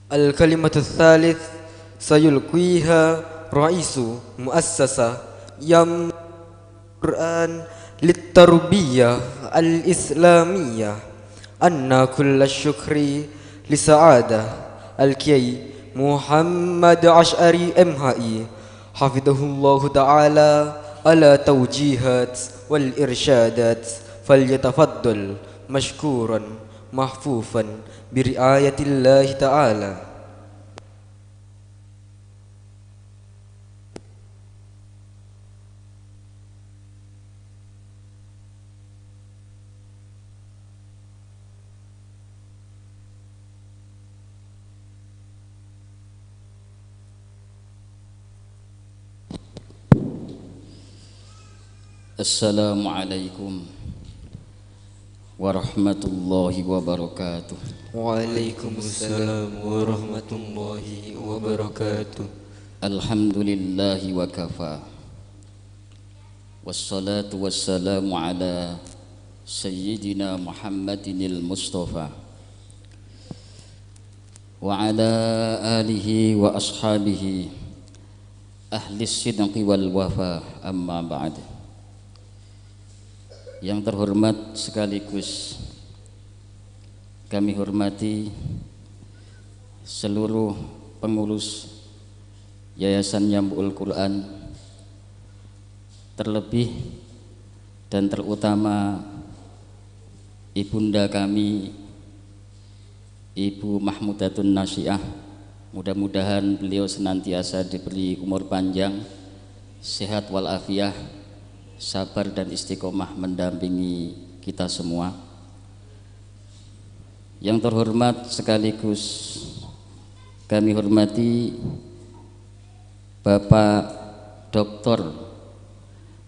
الكلمة الثالث سيلقيها رئيس مؤسسة يم القرآن للتربية الإسلامية أن كل الشكر لسعادة الكي محمد عشعري MHI حفظه الله تعالى على توجيهات والإرشادات فليتفضل مشكورا محفوفا برعاية الله تعالى. Assalamualaikum warahmatullahi wabarakatuh. Waalaikumsalam warahmatullahi wabarakatuh. Alhamdulillahi wa kafa. Wassalatu wassalamu ala sayyidina Muhammadinil Mustafa wa ala alihi wa ashabihi ahli sidqi wal wafa, amma ba'd. Yang terhormat sekaligus kami hormati seluruh pengurus Yayasan Yambu'ul Quran, terlebih dan terutama ibunda kami Ibu Mahmudatun Nasyiah. Mudah-mudahan beliau senantiasa diberi umur panjang, sehat walafiat, sabar dan istiqomah mendampingi kita semua. Yang terhormat sekaligus kami hormati Bapak Dr.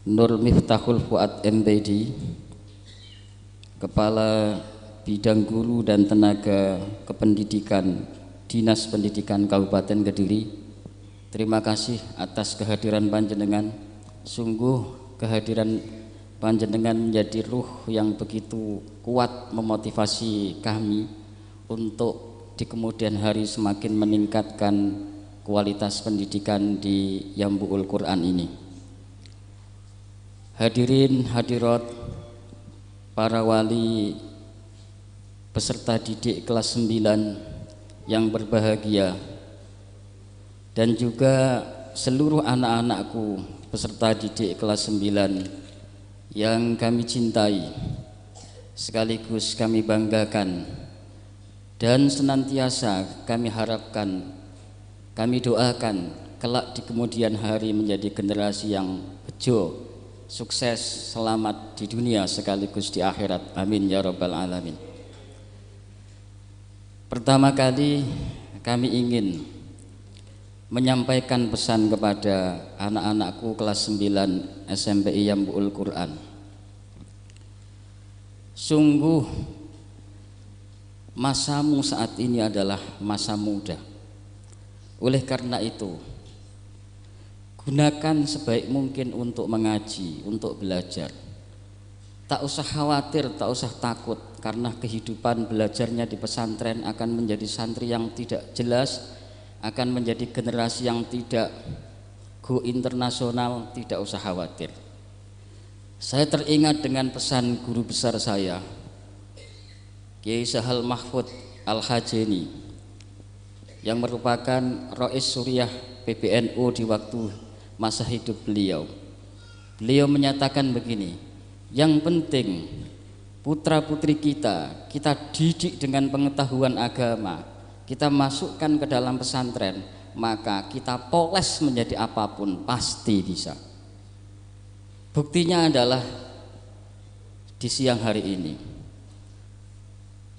Nur Miftahul Fuad MPD, Kepala Bidang Guru dan Tenaga Kependidikan Dinas Pendidikan Kabupaten Kediri. Terima kasih atas kehadiran panjenengan. Sungguh kehadiran panjenengan menjadi ruh yang begitu kuat memotivasi kami untuk di kemudian hari semakin meningkatkan kualitas pendidikan di Yambu'ul Quran ini. Hadirin hadirat, para wali peserta didik kelas 9 yang berbahagia, dan juga seluruh anak-anakku peserta didik kelas 9 yang kami cintai sekaligus kami banggakan, dan senantiasa kami harapkan, kami doakan kelak di kemudian hari menjadi generasi yang bejo, sukses, selamat di dunia sekaligus di akhirat. Amin ya rabbal alamin. Pertama kali kami ingin menyampaikan pesan kepada anak-anakku kelas 9 SMPI Yambu'ul Quran. Sungguh masamu saat ini adalah masa muda. Oleh karena itu, gunakan sebaik mungkin untuk mengaji, untuk belajar. Tak usah khawatir, tak usah takut, karena kehidupan belajarnya di pesantren akan menjadi santri yang tidak jelas, akan menjadi generasi yang tidak go internasional. Tidak usah khawatir. Saya teringat dengan pesan guru besar saya, Kiai Sahal Mahfud Al-Hajeni, yang merupakan Rais Suriah PBNU di waktu masa hidup beliau. Beliau menyatakan begini, yang penting putra putri kita didik dengan pengetahuan agama, kita masukkan ke dalam pesantren, maka kita poles menjadi apapun pasti bisa. Buktinya adalah di siang hari ini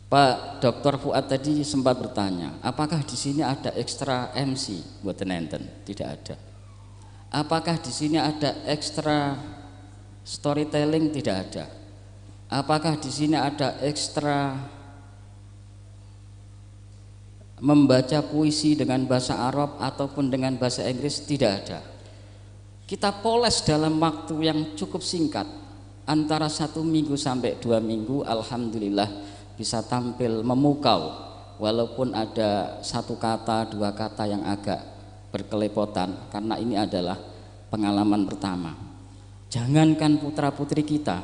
Pak Dr. Fuad tadi sempat bertanya, apakah di sini ada ekstra MC buat nenten? Tidak ada. Apakah di sini ada ekstra storytelling? Tidak ada. Apakah di sini ada ekstra membaca puisi dengan bahasa Arab ataupun dengan bahasa Inggris? Tidak ada. Kita poles dalam waktu yang cukup singkat, antara 1 minggu sampai 2 minggu, alhamdulillah bisa tampil memukau walaupun ada satu kata, dua kata yang agak berkelepotan, karena ini adalah pengalaman pertama. Jangankan putra putri kita,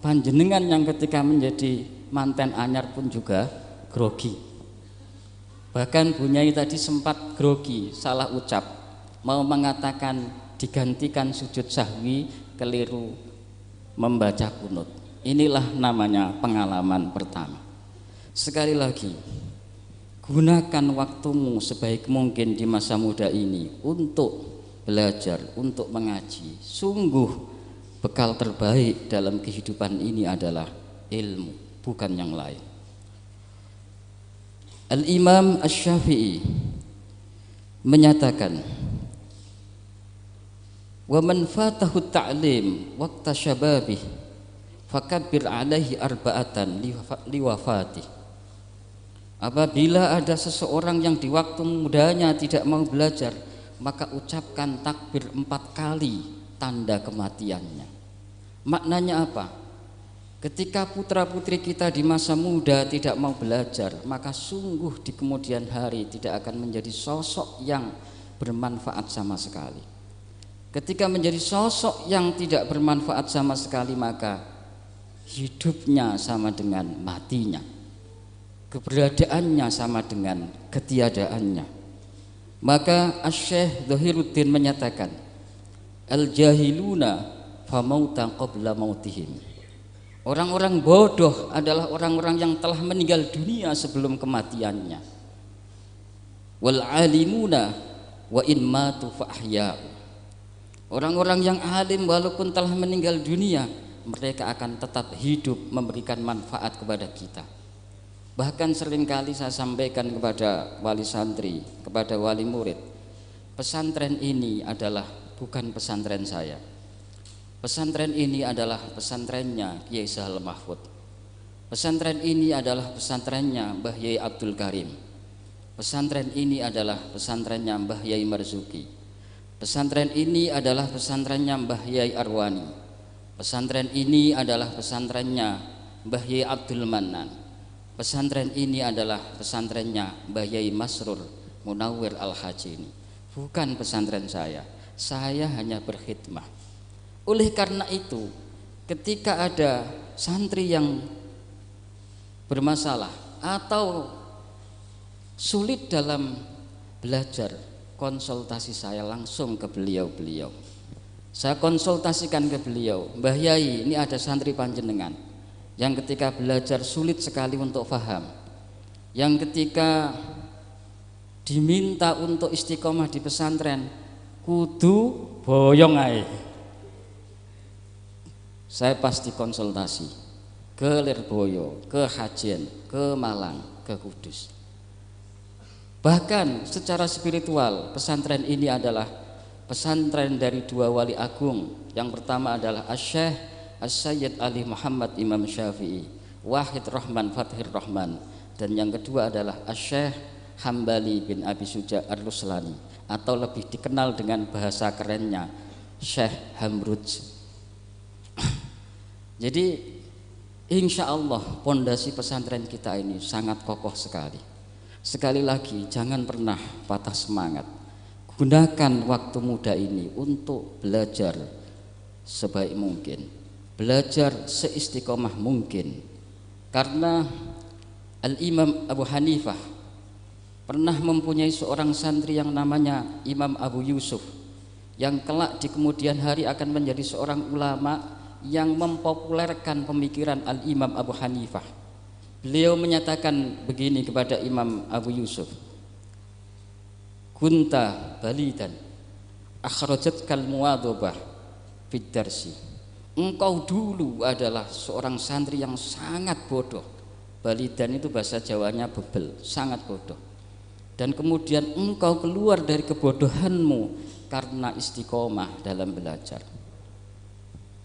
panjenengan yang ketika menjadi manten anyar pun juga grogi. Bahkan Bu Nyai tadi sempat grogi, salah ucap, mau mengatakan digantikan sujud sahwi, keliru membaca kunut. Inilah namanya pengalaman pertama. Sekali lagi, gunakan waktumu sebaik mungkin di masa muda ini untuk belajar, untuk mengaji. Sungguh bekal terbaik dalam kehidupan ini adalah ilmu, bukan yang lain. Al-Imam Asy-Syafi'i menyatakan, wa man fatahu ta'lim waqta syababih fakabbir alaihi arba'atan liwafati. Apabila ada seseorang yang di waktu mudanya tidak mau belajar, maka ucapkan takbir 4 kali tanda kematiannya. Maknanya apa? Ketika putra putri kita di masa muda tidak mau belajar, maka sungguh di kemudian hari tidak akan menjadi sosok yang bermanfaat sama sekali. Ketika menjadi sosok yang tidak bermanfaat sama sekali, maka hidupnya sama dengan matinya, keberadaannya sama dengan ketiadaannya. Maka Asy-Syaikh Dhahiruddin menyatakan, al-jahiluna famauta qabla mautihim. Orang-orang bodoh adalah orang-orang yang telah meninggal dunia sebelum kematiannya. Wal alimuna wa in matu fa ahya'u. Orang-orang yang alim walaupun telah meninggal dunia, mereka akan tetap hidup memberikan manfaat kepada kita. Bahkan seringkali saya sampaikan kepada wali santri, kepada wali murid, pesantren ini adalah bukan pesantren saya. Pesantren ini adalah pesantrennya Kiai Sahal Mahfud. Pesantren ini adalah pesantrennya Mbah Yai Abdul Karim. Pesantren ini adalah pesantrennya Mbah Yai Marzuki. Pesantren ini adalah pesantrennya Mbah Yai Arwani. Pesantren ini adalah pesantrennya Mbah Yai Abdul Manan. Pesantren ini adalah pesantrennya Mbah Yai Masrur Munawwir Al-Hajini. Bukan pesantren saya hanya berkhidmah. Oleh karena itu, ketika ada santri yang bermasalah atau sulit dalam belajar, konsultasi saya langsung ke beliau-beliau. Saya konsultasikan ke beliau, Mbah Yai, ini ada santri panjenengan yang ketika belajar sulit sekali untuk paham, yang ketika diminta untuk istiqomah di pesantren kudu boyong ae. Saya pasti konsultasi ke Lirboyo, ke Hajen, ke Malang, ke Kudus. Bahkan secara spiritual, pesantren ini adalah pesantren dari 2 wali agung. Yang pertama adalah Asy-Syaikh As-Sayyid Ali Muhammad Imam Syafi'i, Wahid Rahman Fathir Rahman. Dan yang kedua adalah Asy-Syaikh Hambali bin Abi Suja Ar-Ruslani, atau lebih dikenal dengan bahasa kerennya Syekh Hamruj. Jadi insya Allah pondasi pesantren kita ini sangat kokoh sekali. Sekali lagi, jangan pernah patah semangat. Gunakan waktu muda ini untuk belajar sebaik mungkin, belajar seistiqomah mungkin. Karena Al-Imam Abu Hanifah pernah mempunyai seorang santri yang namanya Imam Abu Yusuf, yang kelak di kemudian hari akan menjadi seorang ulama yang mempopulerkan pemikiran Al-Imam Abu Hanifah. Beliau menyatakan begini kepada Imam Abu Yusuf, kunta balidan akhrajatkal muwadhabah fid darsi. Engkau dulu adalah seorang santri yang sangat bodoh. Balidan itu bahasa Jawanya bebel, sangat bodoh. Dan kemudian engkau keluar dari kebodohanmu karena istiqomah dalam belajar.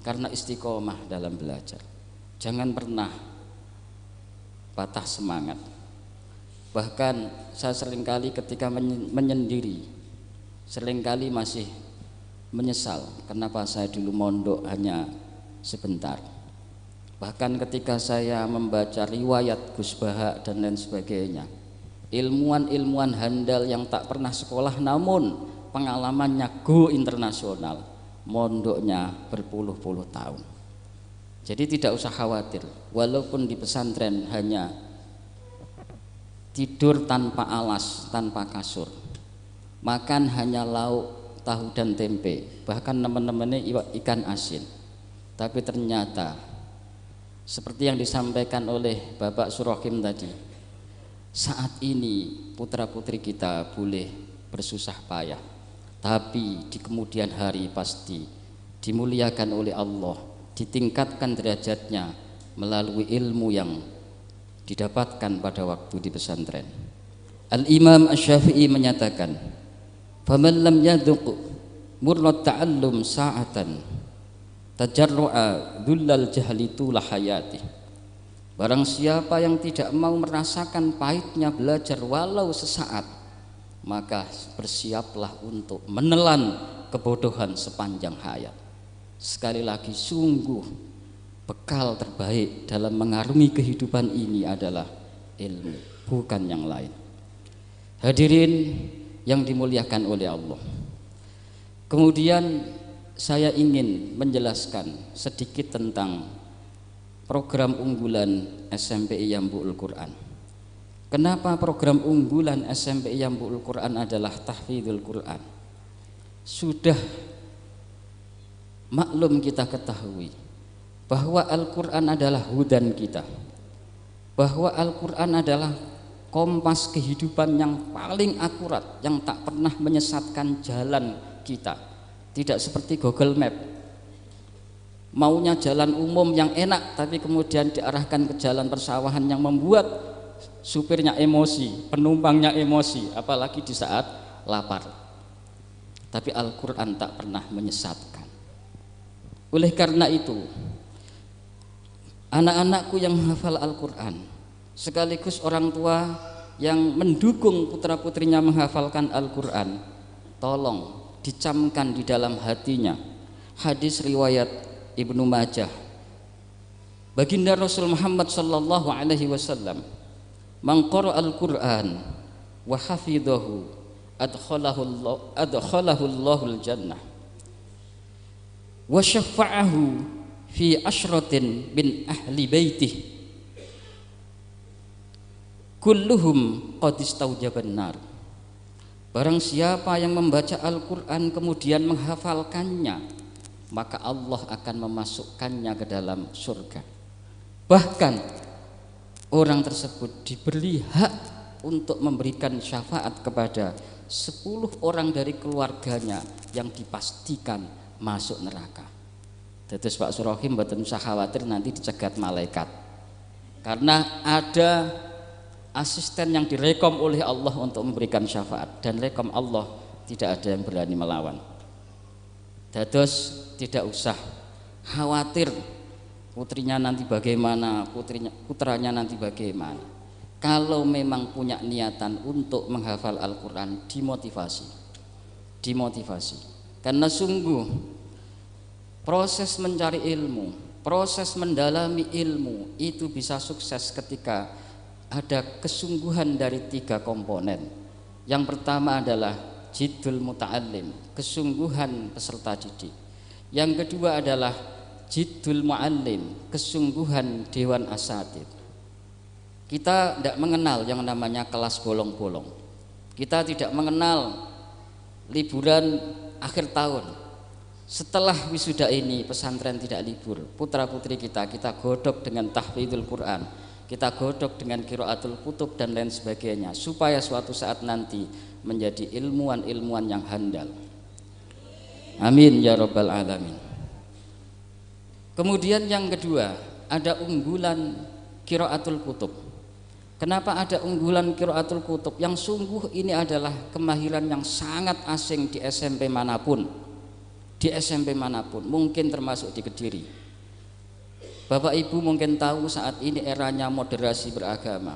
Karena istiqomah dalam belajar. Jangan pernah patah semangat. Bahkan saya seringkali ketika menyendiri, seringkali masih menyesal kenapa saya dulu mondok hanya sebentar. Bahkan ketika saya membaca riwayat Gus Bahak dan lain sebagainya, ilmuwan-ilmuwan handal yang tak pernah sekolah namun pengalamannya go internasional, mondoknya berpuluh-puluh tahun. Jadi tidak usah khawatir, walaupun di pesantren hanya tidur tanpa alas, tanpa kasur, makan hanya lauk, tahu dan tempe, bahkan teman-temannya ikan asin. Tapi ternyata seperti yang disampaikan oleh Bapak Surahim tadi, saat ini putra-putri kita boleh bersusah payah, tapi di kemudian hari pasti dimuliakan oleh Allah, ditingkatkan derajatnya melalui ilmu yang didapatkan pada waktu di pesantren. Al-Imam Asy-Syafi'i menyatakan, "Faman lam yadhuq murrat ta'allum sa'atan tajarru'a dhullal jahli tula hayati." Barang siapa yang tidak mau merasakan pahitnya belajar walau sesaat, maka bersiaplah untuk menelan kebodohan sepanjang hayat. Sekali lagi, sungguh bekal terbaik dalam mengarungi kehidupan ini adalah ilmu, bukan yang lain. Hadirin yang dimuliakan oleh Allah, kemudian saya ingin menjelaskan sedikit tentang program unggulan SMPI Yambu'ul Quran. Kenapa program unggulan SMPI Yambu'ul Quran adalah tahfidzul Quran? Sudah maklum kita ketahui bahwa Al-Quran adalah hudan kita, bahwa Al-Quran adalah kompas kehidupan yang paling akurat, yang tak pernah menyesatkan jalan kita. Tidak seperti Google Map, maunya jalan umum yang enak tapi kemudian diarahkan ke jalan persawahan yang membuat supirnya emosi, penumpangnya emosi, apalagi di saat lapar. Tapi Al-Quran tak pernah menyesatkan. Oleh karena itu, anak-anakku yang menghafal Al-Quran, sekaligus orang tua yang mendukung putra-putrinya menghafalkan Al-Quran, tolong dicamkan di dalam hatinya hadis riwayat Ibnu Majah. Baginda Rasul Muhammad sallallahu alaihi wasallam, "Man qara'a al-Qur'an wa hafidhahu adkhalahu Allahul jannah wa syafa'ahu fi asyratin min ahli baitih kulluhum qad istaujaban nar." Barang siapa yang membaca Al-Quran kemudian menghafalkannya, maka Allah akan memasukkannya ke dalam surga. Bahkan orang tersebut diberi hak untuk memberikan syafaat kepada 10 orang dari keluarganya yang dipastikan masuk neraka. Dados Pak Surahim mboten usah khawatir nanti dicegat malaikat, karena ada asisten yang direkom oleh Allah untuk memberikan syafaat, dan rekom Allah tidak ada yang berani melawan. Dados tidak usah khawatir putrinya nanti bagaimana, putranya nanti bagaimana. Kalau memang punya niatan untuk menghafal Al-Quran, dimotivasi. Karena sungguh proses mencari ilmu, proses mendalami ilmu itu bisa sukses ketika ada kesungguhan dari 3 komponen. Yang pertama adalah jiddul muta'allim, kesungguhan peserta didik. Yang kedua adalah jiddul mu'allim, kesungguhan dewan asatidz. Kita tidak mengenal yang namanya kelas bolong-bolong. Kita tidak mengenal liburan akhir tahun. Setelah wisuda ini pesantren tidak libur. Putra-putri kita godok dengan tahfidzul Quran, kita godok dengan qiraatul kutub dan lain sebagainya, supaya suatu saat nanti menjadi ilmuwan-ilmuwan yang handal. Amin ya rabbal alamin. Kemudian yang kedua, ada unggulan qiraatul kutub. Kenapa ada unggulan qiraatul kutub? Yang sungguh ini adalah kemahiran yang sangat asing di SMP manapun. Di SMP manapun, mungkin termasuk di Kediri. Bapak Ibu mungkin tahu saat ini eranya moderasi beragama.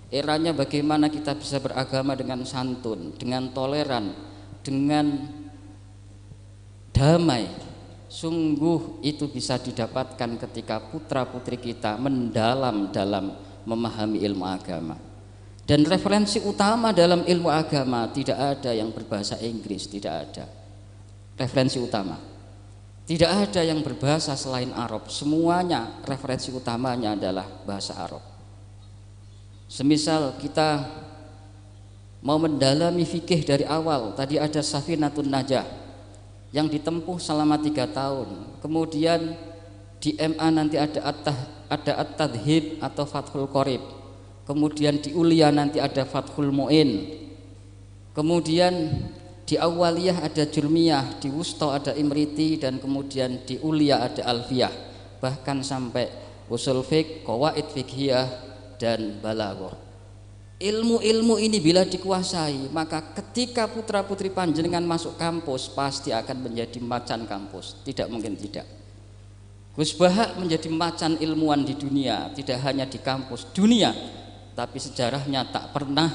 Eranya bagaimana kita bisa beragama dengan santun, dengan toleran, dengan damai. Sungguh itu bisa didapatkan ketika putra-putri kita mendalam dalam memahami ilmu agama. Dan referensi utama dalam ilmu agama tidak ada yang berbahasa Inggris, tidak ada. Referensi utama. Tidak ada yang berbahasa selain Arab. Semuanya referensi utamanya adalah bahasa Arab. Semisal kita mau mendalami fikih dari awal, tadi ada Safinatun Najah yang ditempuh selama 3 tahun. Kemudian di MA nanti ada At-Tadhib atau Fathul Qorib. Kemudian di Ulia nanti ada Fathul Mu'in. Kemudian di Awaliyah ada Jurmiyah, di Wusta ada Imriti, dan kemudian di Ulia ada Alfiyah. Bahkan sampai usul fiqh, qawaid fiqhiyah, dan balaghah. Ilmu-ilmu ini bila dikuasai, maka ketika putra-putri panjenengan masuk kampus pasti akan menjadi macan kampus, tidak mungkin tidak. Gus Bahak menjadi macan ilmuwan di dunia, tidak hanya di kampus dunia, tapi sejarahnya tak pernah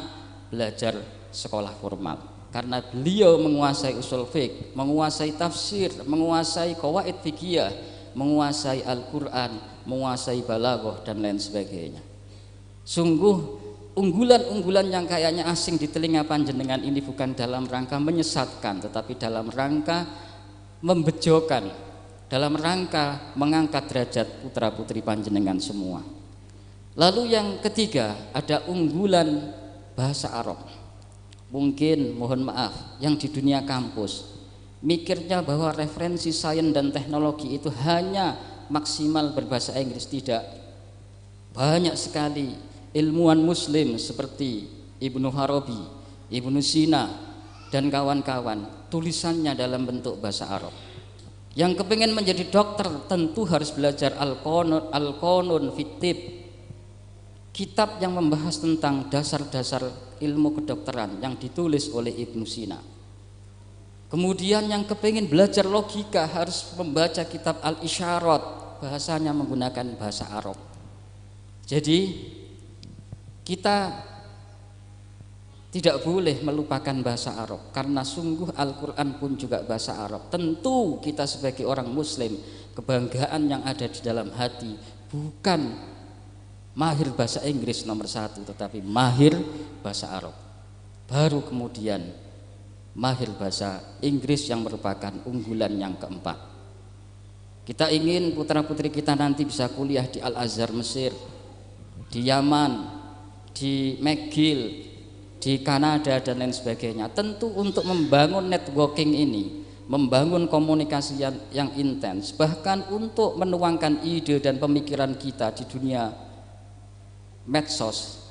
belajar sekolah formal. Karena beliau menguasai usul fiqh, menguasai tafsir, menguasai qawaid fiqhiyah, menguasai Al-Quran, menguasai balaghah, dan lain sebagainya. Sungguh unggulan-unggulan yang kayaknya asing di telinga panjenengan ini bukan dalam rangka menyesatkan, tetapi dalam rangka membejokkan, dalam rangka mengangkat derajat putra-putri panjenengan semua. Lalu yang ketiga ada unggulan bahasa Arab. Mungkin mohon maaf yang di dunia kampus mikirnya bahwa referensi sains dan teknologi itu hanya maksimal berbahasa Inggris. Tidak. Banyak sekali ilmuwan muslim seperti Ibnu Farabi, Ibnu Sina, dan kawan-kawan tulisannya dalam bentuk bahasa Arab. Yang kepingin menjadi dokter tentu harus belajar Al-Qanun fit Tibb, kitab yang membahas tentang dasar-dasar ilmu kedokteran yang ditulis oleh Ibnu Sina. Kemudian yang kepingin belajar logika harus membaca kitab Al-Isyarat, bahasanya menggunakan bahasa Arab. Jadi kita tidak boleh melupakan bahasa Arab, karena sungguh Al-Quran pun juga bahasa Arab. Tentu kita sebagai orang muslim, kebanggaan yang ada di dalam hati bukan mahir bahasa Inggris nomor 1, tetapi mahir bahasa Arab. Baru kemudian mahir bahasa Inggris yang merupakan unggulan yang keempat. Kita ingin putra-putri kita nanti bisa kuliah di Al-Azhar Mesir, di Yaman, di McGill, di Kanada, dan lain sebagainya. Tentu untuk membangun networking ini, membangun komunikasi yang intens, bahkan untuk menuangkan ide dan pemikiran kita di dunia medsos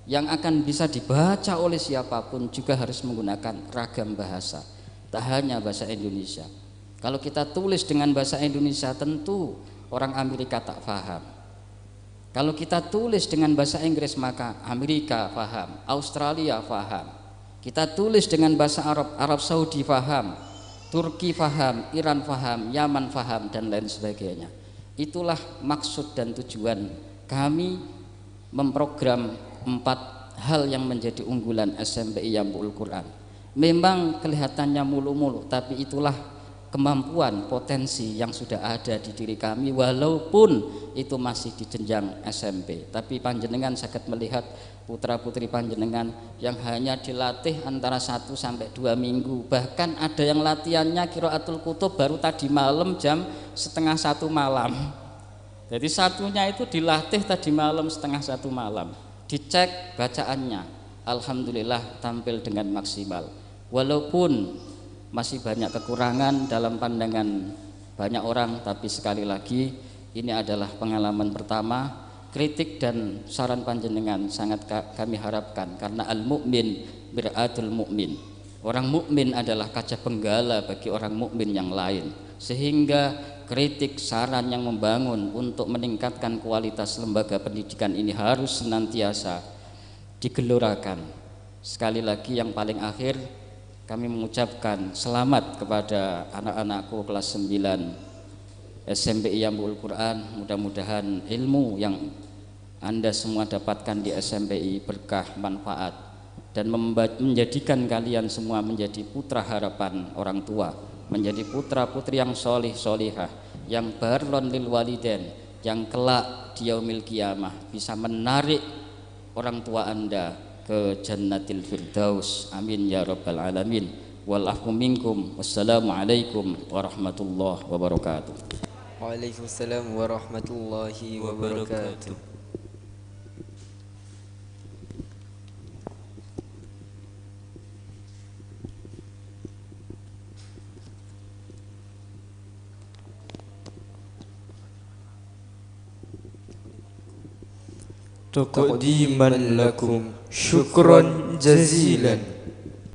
yang akan bisa dibaca oleh siapapun, juga harus menggunakan ragam bahasa, tak hanya bahasa Indonesia. Kalau kita tulis dengan bahasa Indonesia tentu orang Amerika tak paham. Kalau kita tulis dengan bahasa Inggris maka Amerika paham, Australia paham. Kita tulis dengan bahasa Arab, Arab Saudi paham, Turki paham, Iran paham, Yaman paham, dan lain sebagainya. Itulah maksud dan tujuan kami memprogram 4 hal yang menjadi unggulan SMPI Yambul Quran. Memang kelihatannya mulu-mulu, tapi itulah kemampuan, potensi yang sudah ada di diri kami, walaupun itu masih di jenjang SMP. Tapi panjenengan sangat melihat putra-putri panjenengan yang hanya dilatih antara 1 sampai 2 minggu, bahkan ada yang latihannya qiraatul kutub baru tadi malam jam 12:30 malam. Jadi satunya itu dilatih tadi malam 12:30 malam, dicek bacaannya, alhamdulillah tampil dengan maksimal, walaupun masih banyak kekurangan dalam pandangan banyak orang. Tapi sekali lagi ini adalah pengalaman pertama. Kritik dan saran panjenengan sangat kami harapkan, karena al-mu'min mir'atul mu'min. Orang mukmin adalah kaca penggala bagi orang mukmin yang lain, sehingga kritik, saran yang membangun untuk meningkatkan kualitas lembaga pendidikan ini harus senantiasa digelorakan. Sekali lagi yang paling akhir, kami mengucapkan selamat kepada anak-anakku kelas 9 SMPI Yambul Quran. Mudah-mudahan ilmu yang Anda semua dapatkan di SMPI berkah, manfaat, dan menjadikan kalian semua menjadi putra harapan orang tua, menjadi putra-putri yang solih solihah, yang barlon lil waliden, yang kelak di yaumil qiyamah bisa menarik orang tua Anda ke Jannatil Firdaus. Amin ya rabbal alamin. Wal afwu minkum. Wassalamualaikum warahmatullahi wabarakatuh. Waalaikumsalam warahmatullahi wabarakatuh. تقديما لكم شكرا جزيلا.